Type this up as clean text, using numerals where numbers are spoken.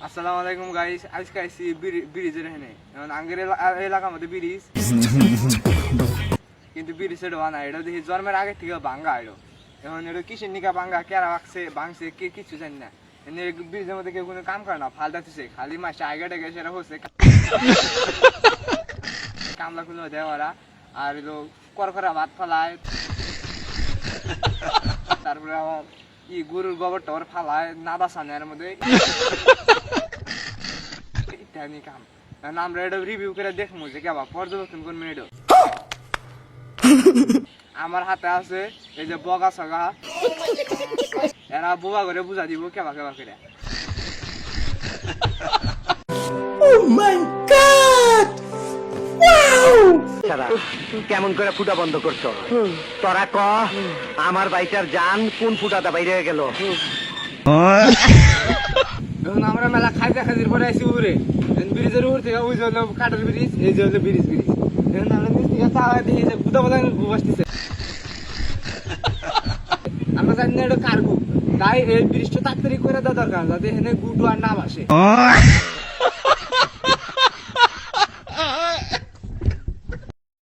আসসালামু আলাইকুম গাইস, আজকে আইছি ব্রিজের এখানে। এখন আঙ্গের এলাকার মধ্যে ব্রিজ, কিন্তু ব্রিজ এটা বানা, এটা দেখি জন্মের আগে থেকে ভাঙ্গা এলো। এখন এটা কিসের নিকা ভাঙ্গা, কেরা ভাঙছে কে কিছু জানি না। ব্রিজের মধ্যে কেউ কোনো কাম করে না, ফালতাছে খালি মাসে আগে টাগে সেটা হচ্ছে কামলা খুলে দেয় ওরা। আর এলো করকরা ভাত ফালায়, তারপরে আবার গরুর গোবর টোবর ফালায় নাদা সানের মধ্যে ইত্যাদি কাম। আমরা এটা রিভিউ করে দেখবো যে কেবা পর্যবেক্ষণ করবো। এটা আমার হাতে আছে এই যে বগা সগা, এরা বোবা করে বুঝা দিব কেবা কেবা করে। কেমন করে ফুটা বন্ধ করছো তোরা? ক আমার বাইটার জান কোন ফুটাটা বাইরে গেল? এখন আমরা মেলা খাইতে খাইতে পরে আসি উড়ে ব্রিজের উপর থেকে, ওই যে হলো কাঠের ব্রিজ, এই যে হলো ব্রিজ। এখন আমরা নিচ থেকে চাওয়া দেখি যে বুদা বুদা বসতেছে। আমরা জানি না এটা কার গু, তাই এই ব্রিজটা তাড়াতাড়ি করে দেওয়া দরকার যাতে এখানে গুটু আর না বাসে।